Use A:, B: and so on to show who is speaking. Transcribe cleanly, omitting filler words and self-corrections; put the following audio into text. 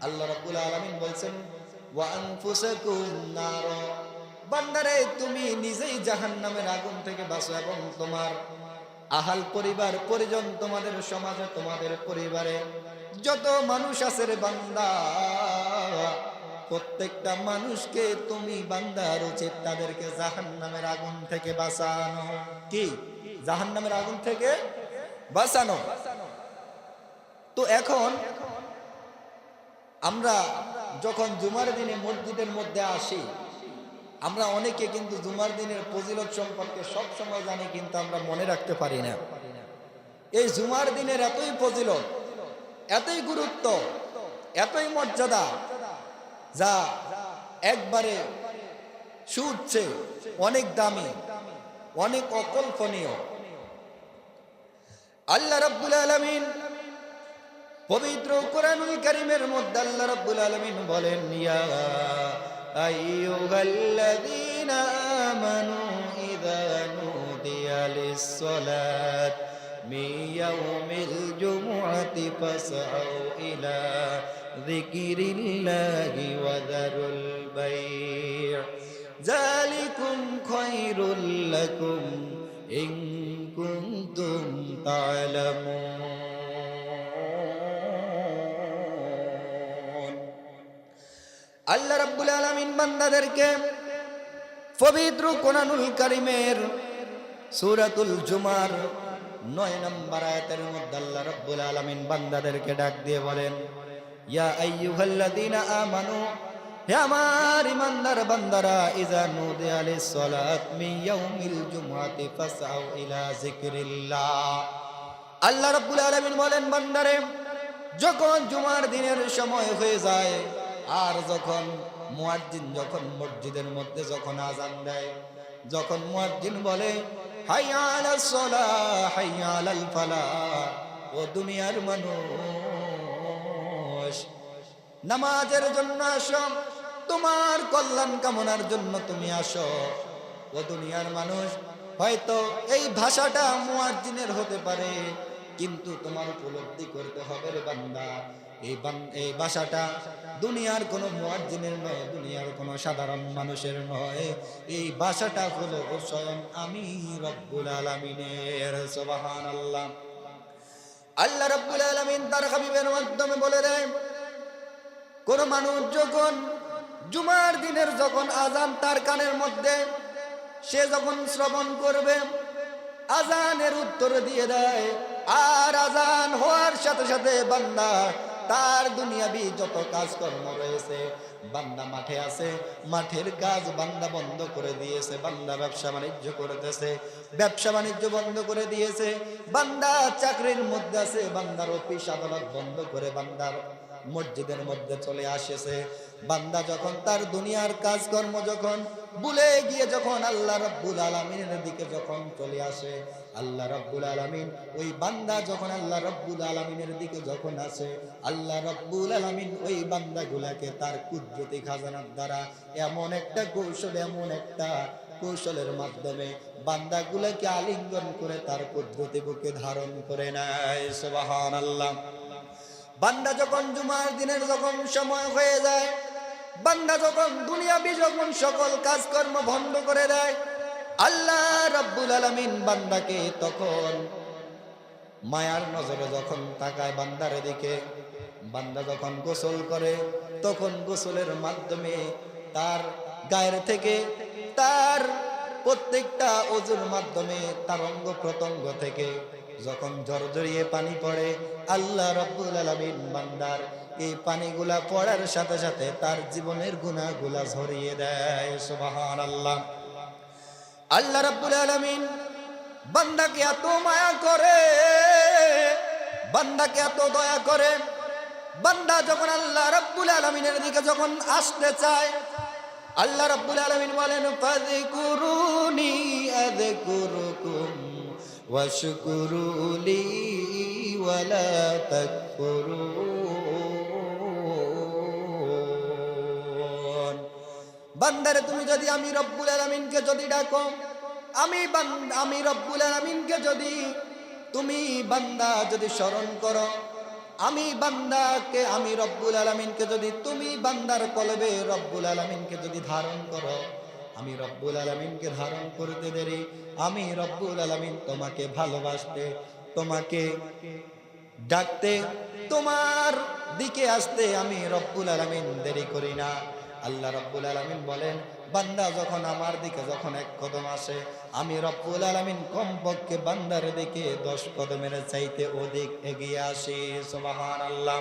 A: আল্লাহ রাব্বুল আলামিন বলছেন ওয়া আনফুসাকুম নার, বান্দারে তুমি নিজেই জাহান্নামের আগুন থেকে বাঁচো এবং তোমার আহাল পরিবার পরিজন, তোমাদের সমাজে তোমাদের পরিবারে যত মানুষ আছে রে বান্দা, প্রত্যেকটা মানুষকে তুমি বান্দার উচিত তাদেরকে জাহান্নামের আগুন থেকে বাঁচানো। কি? জাহান্নামের আগুন থেকে বাঁচানো। তো এখন আমরা যখন জুমার দিনে মসজিদের মধ্যে আসি, আমরা অনেকে কিন্তু জুমার দিনের ফজিলত সম্পর্কে সব সময় জানি, কিন্তু আমরা মনে রাখতে পারি না। এই জুমার দিনের এতই ফজিলত, এতই গুরুত্ব, এতই মর্যাদা, যা একবারে সুউচ্চে, অনেক দামি, অনেক অকল্পনীয়। আল্লাহ রাব্বুল আলামিন পবিত্র কোরআনুল কারীমের মধ্যে আল্লাহ রাব্বুল আলামিন বলেন, ইয়া আইয়ুহাল্লাযীনা আমানু ইযা নুদিয়া লিস-সালাত মিন ইয়াউমিল জুমআতি ফাসআউ ইলা যিকরিল্লাহি ওয়া যারুল বাই', যালিকুম খায়রুল লাকুম ইন কুনতুম তা'লামুন। আল্লাহ রাব্বুল আলামিন বান্দাদেরকে পবিত্র কোরআনুল কারীমের সূরাতুল জুমার 9 নম্বর আয়াতের মধ্যে আল্লাহ রাব্বুল আলামিন বান্দাদেরকে ডাক দিয়ে বলেন, ইয়া আইয়ুহাল্লাযীনা আমানু, হে আমার ঈমানদার বান্দারা, ইযা নুদিয়া লিস-সালাত মিন ইয়াউমিল জুমআতি ফাসআউ ইলা যিকরিল্লাহ। আল্লাহ রাব্বুল আলামিন বলেন, বান্দারে, যখন জুমার দিনের সময় হয়ে যায়, আর যখন মুয়াজ্জিন যখন মসজিদের মধ্যে যখন আযান দেয়, যখন মুয়াজ্জিন বলে হাইয়া আলাস সালাহ হাইয়া আলাল ফালাহ, ও দুনিয়ার মানুষ নামাজের জন্য আসো, তোমার কল্যাণ কামনার জন্য তুমি আসো। ও দুনিয়ার মানুষ, হয়তো এই ভাষাটা মুয়াজ্জিনের হতে পারে, কিন্তু তোমার উপলব্ধি করতে হবে রে বান্দা, এই ভাষাটা দুনিয়ার কোনো মুয়াজ্জিনের নয়, দুনিয়ার কোনো সাধারণ মানুষের নয়, এই ভাষাটা হলো স্বয়ং আমি রব্বুল আলামিনের। সুবহানাল্লাহ। আল্লাহ রব্বুল আলামিন তার হাবিবের মাধ্যমে বলে দেন, কোন মানুষ যখন জুমার দিনের যখন আযান তার কানের মধ্যে সে যখন শ্রবণ করবে, আযানের উত্তর দিয়ে দেয়, আর আযান হওয়ার সাথে সাথে বান্দা তার দুনিয়াবি যত কাজকর্ম রয়েছে, বান্দা মাঠে আছে, মাঠের কাজ বান্দা বন্ধ করে দিয়েছে, বান্দা ব্যবসা বাণিজ্য করতেছে, ব্যবসা বাণিজ্য বন্ধ করে দিয়েছে, বান্দা চাকরির মধ্যে আছে, বান্দার অফিস আদালত বন্ধ করে বান্দার মসজিদের মধ্যে চলে আসেছে। বান্দা যখন তার দুনিয়ার কাজকর্ম যখন ভুলে গিয়ে যখন আল্লাহ রাব্বুল আলামিনের দিকে যখন চলে আসে, আল্লাহ রাব্বুল আলামিন ওই বান্দা যখন আল্লাহ রাব্বুল আলামিনের দিকে যখন আসে, আল্লাহ রাব্বুল আলামিন ওই বান্দাগুলাকে তার কুদরতি খাজানার দ্বারা এমন একটা কৌশল, এমন একটা কৌশলের মাধ্যমে বান্দাগুলাকে আলিঙ্গন করে তার কুদরতি বুকে ধারণ করে নেয়। সুবহানাল্লাহ। বান্দা যখন জুমার দিনের যখন সময় হয়ে যায়, বান্দা যখন দুনিয়াবি যখন সকল কাজকর্ম বন্ধ করে দেয়, আল্লাহ রাব্বুল আলামিন বান্দাকে তখন মায়ার নজরে যখন তাকায় বান্দার দিকে, বান্দা যখন গোসল করে, তখন গোসলের মাধ্যমে তার গায়ের থেকে, তার প্রত্যেকটা ওযুর মাধ্যমে, তার অঙ্গ প্রত্যঙ্গ থেকে যখন ঝরঝরিয়ে পানি পড়ে, আল্লাহ রাব্বুল আলামিন বান্দার এই পানিগুলা পড়ার সাথে সাথে তার জীবনের গুনাহগুলা ঝরিয়ে দেয়। সুবহানাল্লাহ। আল্লাহ রাব্বুল আলামিন বান্দাকে এত মায়া করে, বান্দাকে এত দয়া করে, বান্দা যখন আল্লাহ রাব্বুল আলামিনের দিকে যখন আসতে চায়, আল্লাহ রাব্বুল আলামিন বলেন, ফাযকুরুনি আযকুরুকুম ওয়াশকুরুলি ওয়ালা তাকফুরুন। বান্দারে, তুমি যদি আমি রব্বুল আলামিনকে যদি ডাকো, আমি রব্বুল আলামিনকে যদি তুমি বান্দা যদি স্মরণ করো, আমি বান্দাকে, আমি রব্বুল আলামিনকে যদি তুমি বান্দার কলবে রব্বুল আলামিনকে যদি ধারণ করো, আমি রব্বুল আলামিনকে ধারণ করতে দেরি, আমি রব্বুল আলামিন তোমাকে ভালোবাসতে, তোমাকে ডাকতে, তোমার দিকে আসতে আমি রব্বুল আলামিন দেরি করি না। আল্লাহ রব্বুল আলামিন বলেন, বান্দা যখন আমার দিকে যখন এক কদম আসে, আমি রব্বুল আলামিন কমপক্ষে বান্দার দিকে 10 কদমের চাইতে অধিক এগিয়ে আসি। সুবহানাল্লাহ।